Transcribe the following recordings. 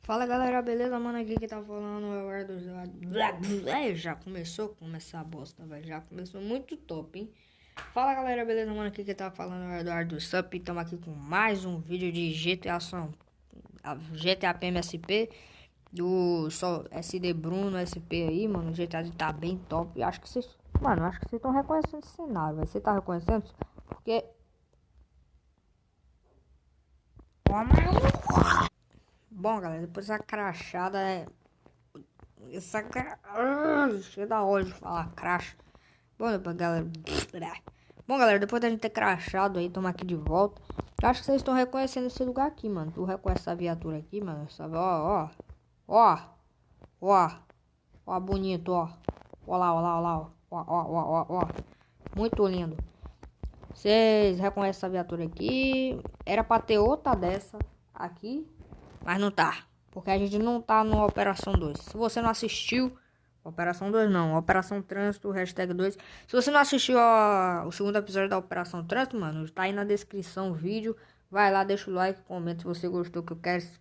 Fala galera, beleza, mano? Aqui que tá falando é o Eduardo. Já começar a bosta, velho. Já começou muito top, hein? Fala galera, beleza, mano? Aqui que tá falando é o Eduardo Sup. Estamos aqui com mais um vídeo de GTA PMSP do SD Bruno SP aí, mano. O GTA tá bem top. Acho que vocês, mano, acho que vocês estão reconhecendo esse cenário, velho. Você tá reconhecendo? Porque bom, galera, depois dessa crachada chega da hora de falar crash. Bom, depois, galera. Bom, galera, depois da gente ter crashado aí, estamos aqui de volta. Eu acho que vocês estão reconhecendo esse lugar aqui, mano. Tu reconhece essa viatura aqui, mano? Sabe? Ó, bonito, ó. Ó lá, ó. Muito lindo. Vocês reconhecem essa viatura aqui? Era pra ter outra dessa aqui, mas não tá. Porque a gente não tá no Operação 2. Se você não assistiu, Operação 2 não, Operação Trânsito, hashtag 2. Se você não assistiu o segundo episódio da Operação Trânsito, mano, tá aí na descrição o vídeo. Vai lá, deixa o like, comenta se você gostou, que eu quero. Se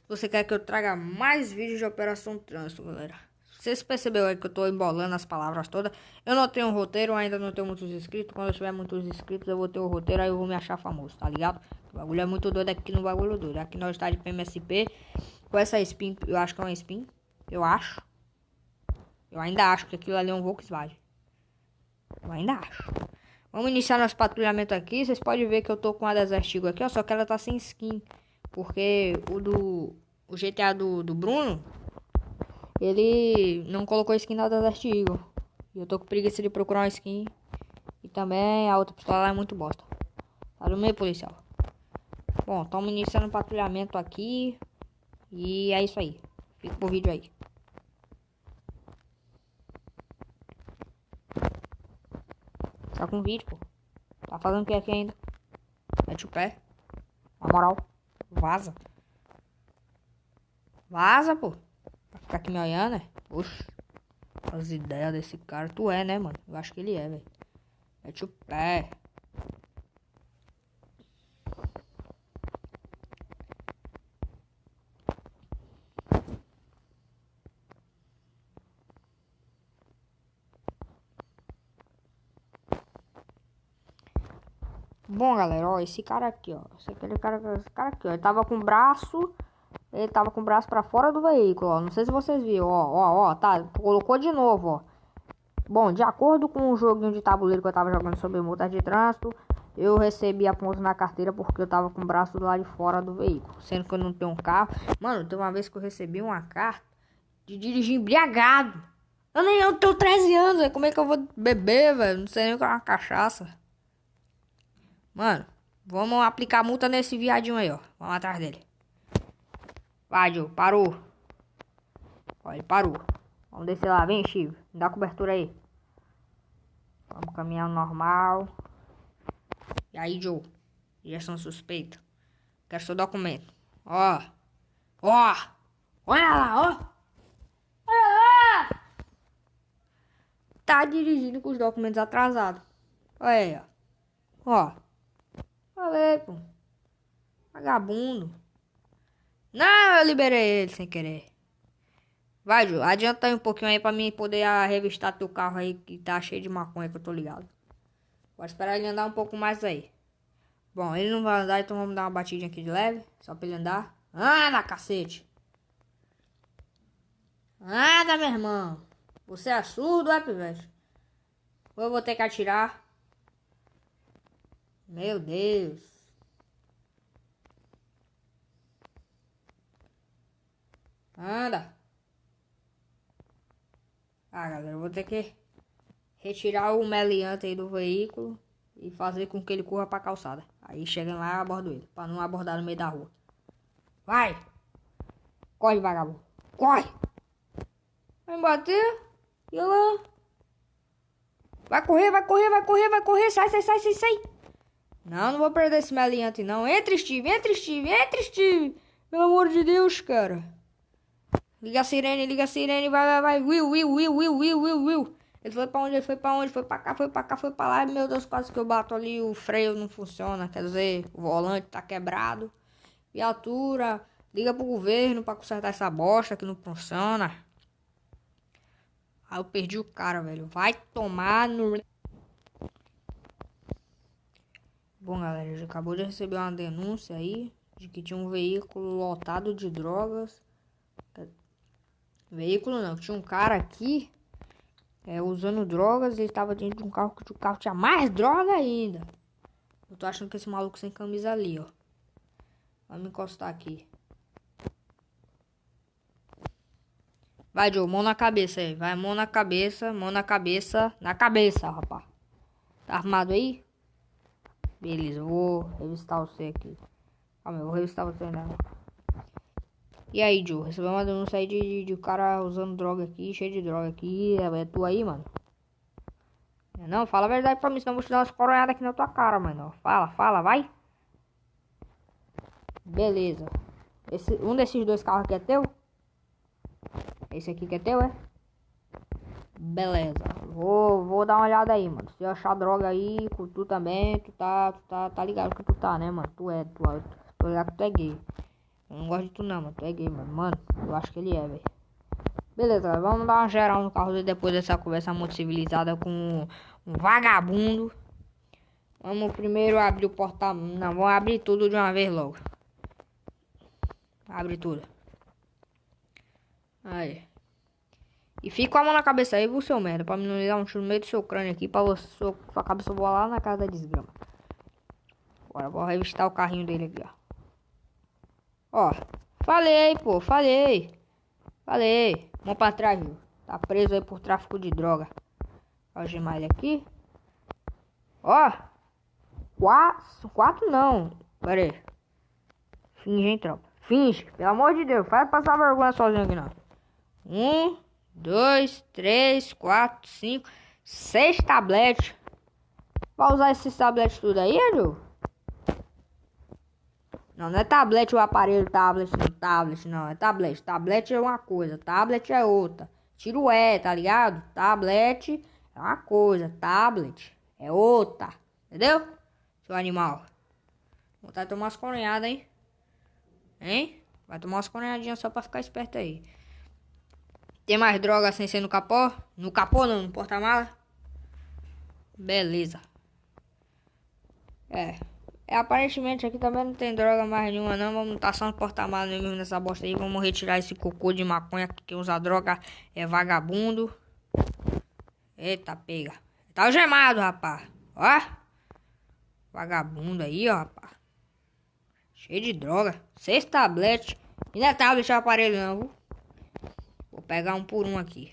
você quer que eu traga mais vídeos de Operação Trânsito, galera. Vocês perceberam aí que eu tô embolando as palavras todas. Eu não tenho um roteiro, ainda não tenho muitos inscritos. Quando eu tiver muitos inscritos, eu vou ter o roteiro, aí eu vou me achar famoso, tá ligado? O bagulho é muito doido aqui no bagulho doido. Aqui nós está de PMSP. Com essa spin, eu acho que é uma spin. Eu acho. Eu ainda acho que aquilo ali é um Volkswagen. Eu ainda acho. Vamos iniciar nosso patrulhamento aqui. Vocês podem ver que eu tô com a Desert Eagle aqui, ó. Só que ela tá sem skin. Porque o GTA do Bruno, ele não colocou skin na Desert Eagle. E eu tô com preguiça de procurar uma skin. E também a outra pistola é muito bosta. Tá no meio, policial. Bom, estamos iniciando o patrulhamento aqui. E é isso aí. Fica pro vídeo aí. Tá com vídeo, pô. Tá fazendo o que aqui ainda? Mete o pé. Na moral. Vaza. Vaza, pô. Vai ficar aqui me olhando, né? Oxe. As ideias desse cara. Tu é, né, mano? Eu acho que ele é, velho. Mete o pé. Bom, galera, ó, esse cara aqui, ó. Esse cara aqui, ó. Ele tava com o braço. Ele tava com o braço pra fora do veículo, ó. Não sei se vocês viram, ó, tá. Colocou de novo, ó. Bom, de acordo com o joguinho de tabuleiro que eu tava jogando sobre multas de trânsito, eu recebi a ponto na carteira porque eu tava com o braço do lado de fora do veículo. Sendo que eu não tenho um carro. Mano, tem uma vez que eu recebi uma carta de dirigir embriagado. Eu tenho 13 anos, véio. Como é que eu vou beber, velho? Não sei nem o que é uma cachaça. Mano, vamos aplicar multa nesse viadinho aí, ó. Vamos atrás dele. Vai, Joe, parou. Ó, ele parou. Vamos descer lá, vem, Chico. Me dá cobertura aí. Vamos caminhar normal. E aí, Joe? Direção suspeita. Quero seu documento. Ó. Olha lá, ó. Olha lá. Tá dirigindo com os documentos atrasados. Olha aí, ó. Falei, pô. Vagabundo. Não, eu liberei ele sem querer. Vai, Ju, adianta aí um pouquinho aí pra mim poder revistar teu carro aí que tá cheio de maconha que eu tô ligado. Pode esperar ele andar um pouco mais aí. Bom, ele não vai andar, então vamos dar uma batidinha aqui de leve. Só pra ele andar. Anda, cacete. Anda, meu irmão. Você é surdo, é, pivete? Ou eu vou ter que atirar? Meu Deus. Anda. Ah, galera, eu vou ter que retirar o meliante aí do veículo e fazer com que ele corra pra calçada. Aí chegando lá, eu abordo ele, pra não abordar no meio da rua. Vai! Corre, vagabundo! Corre! Vai me bater? E lá? Vai correr! Sai! Não vou perder esse meliante, não. Entra, Steve! Pelo amor de Deus, cara. Liga a sirene, vai. Will. Ele foi pra onde? Foi pra cá, foi pra lá. Meu Deus, quase que eu bato ali, o freio não funciona. Quer dizer, o volante tá quebrado. Viatura, Liga pro governo pra consertar essa bosta que não funciona. Aí eu perdi o cara, velho. Vai tomar no... Bom, galera, a gente acabou de receber uma denúncia aí de que tinha um veículo lotado de drogas. Veículo não, tinha um cara aqui usando drogas e ele tava dentro de um carro que o carro tinha mais droga ainda. Eu tô achando que esse maluco sem camisa ali, ó. Vai me encostar aqui. Vai, Joe, mão na cabeça aí. Vai, mão na cabeça, mão na cabeça. Na cabeça, rapaz. Tá armado aí? Beleza, eu vou revistar você aqui. Calma, eu vou revistar você ainda. E aí, Joe, recebeu uma denúncia aí de cara usando droga aqui, cheio de droga aqui. É tu aí, mano? Não, fala a verdade pra mim, senão eu vou te dar umas coronhadas aqui na tua cara, mano. Fala, vai. Beleza. Um desses dois carros aqui é teu? Esse aqui que é teu, é? Beleza. Vou dar uma olhada aí, mano. Se eu achar droga aí, com tu também, tu tá ligado que tu tá, né, mano? Tô ligado que tu é gay. Eu não gosto de tu não, mano. Tu é gay, mano. Mano, eu acho que ele é, velho. Beleza, vamos dar uma geral no carro dele depois dessa conversa muito civilizada com um vagabundo. Vamos primeiro abrir o porta... Não, vamos abrir tudo de uma vez logo. Abre tudo. Aí. E fica com a mão na cabeça aí, seu merda. Pra mim não lhe dar um tiro no meio do seu crânio aqui. Pra você, sua cabeça voar lá na casa da desgrama. Agora vou revistar o carrinho dele aqui, ó. Ó. Falei, pô. Falei. Mão pra trás, viu? Tá preso aí por tráfico de droga. Vou algemar ele aqui. Ó. Quatro não. Pera aí. Finge, hein, tropa. Finge. Pelo amor de Deus. Faz passar vergonha sozinho aqui, não. 1, 2, 3, 4, 5, 6 tabletes. Vai usar esses tabletes tudo aí, Edu? Não é tablet o aparelho, tablet, não. É tablet. Tablet é uma coisa, tablet é outra. Tira o tá ligado? Tablet é uma coisa, tablet é outra. Entendeu? Seu animal. Vou vontade de tomar umas coronhadas, hein? Hein? Vai tomar umas coronhadinhas só pra ficar esperto aí. Tem mais droga sem ser no capô? No capô não, no porta-mala? Beleza. Aparentemente aqui também não tem droga mais nenhuma não. Vamos tá só no porta-mala mesmo nessa bosta aí. Vamos retirar esse cocô de maconha que quem usa droga é vagabundo. Eita, pega. Tá algemado, rapaz. Ó. Vagabundo aí, ó, rapaz. Cheio de droga. 6 tabletes. E não é tablet, é aparelho não, viu? Vou pegar um por um aqui.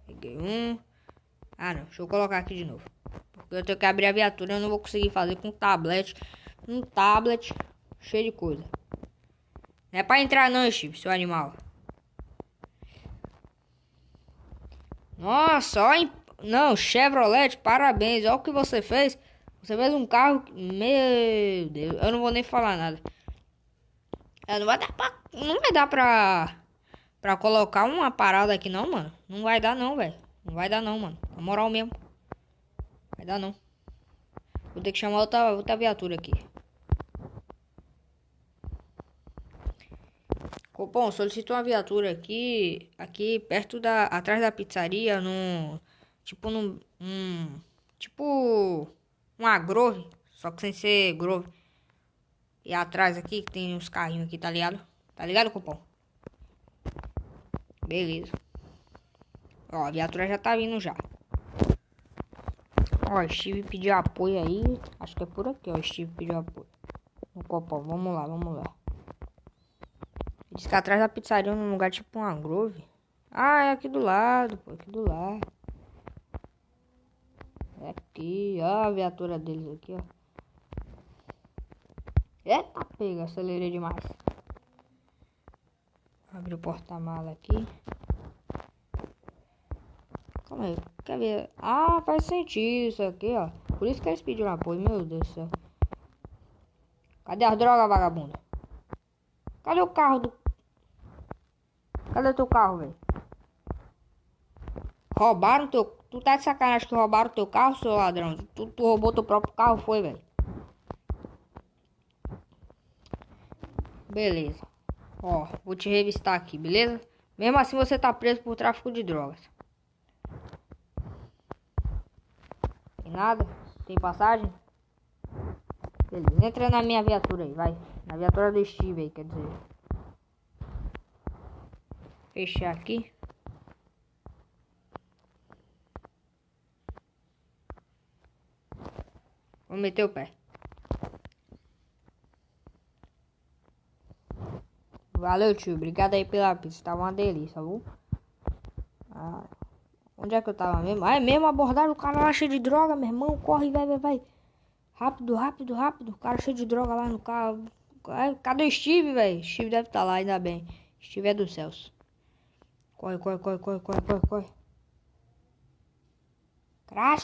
Peguei um. Ah, não. Deixa eu colocar aqui de novo. Porque eu tenho que abrir a viatura. Eu não vou conseguir fazer com tablet. Um tablet cheio de coisa. Não é pra entrar não, Steve, seu animal. Nossa, ó. Não, Chevrolet, parabéns. Olha o que você fez. Você fez um carro... Meu Deus. Eu não vou nem falar nada. Não vai dar pra colocar uma parada aqui não, mano. Não vai dar não, velho. Não vai dar não, mano. Na moral mesmo. Vai dar não. Vou ter que chamar outra viatura aqui. Copom, solicito uma viatura aqui perto atrás da pizzaria, tipo uma Grove, só que sem ser Grove. E atrás aqui que tem uns carrinhos aqui, tá ligado? Tá ligado, Copom? Beleza. Ó, a viatura já tá vindo já. Ó, Steve pediu apoio aí. Acho que é por aqui, ó. Steve pediu apoio. No Copom, vamos lá. Diz que atrás da pizzaria, num lugar tipo uma Grove. Ah, é aqui do lado, pô. Aqui do lado. É aqui, ó. A viatura deles aqui, ó. Eita, pega. Acelerei demais. Abri o porta-mala aqui. Calma aí. Quer ver? Ah, faz sentido isso aqui, ó. Por isso que eles pediram apoio. Meu Deus do céu. Cadê as drogas, vagabundo? Cadê o carro do... Cadê teu carro, velho? Roubaram teu... Tu tá de sacanagem que roubaram teu carro, seu ladrão? Tu roubou teu próprio carro, foi, velho? Beleza. Ó, vou te revistar aqui, beleza? Mesmo assim você tá preso por tráfico de drogas. Tem nada? Tem passagem? Beleza, entra na minha viatura aí, vai. Na viatura do Steve aí, quer dizer. Fechar aqui. Vou meter o pé. Valeu, tio. Obrigado aí pela pizza. Tava uma delícia, viu? Ah, onde é que eu tava mesmo? Ah, é mesmo abordaram o cara lá cheio de droga, meu irmão. Corre, vai. Rápido. O cara cheio de droga lá no carro. Cadê o Steve, velho? Steve deve estar lá, ainda bem. Steve é dos céus. Corre. Crash.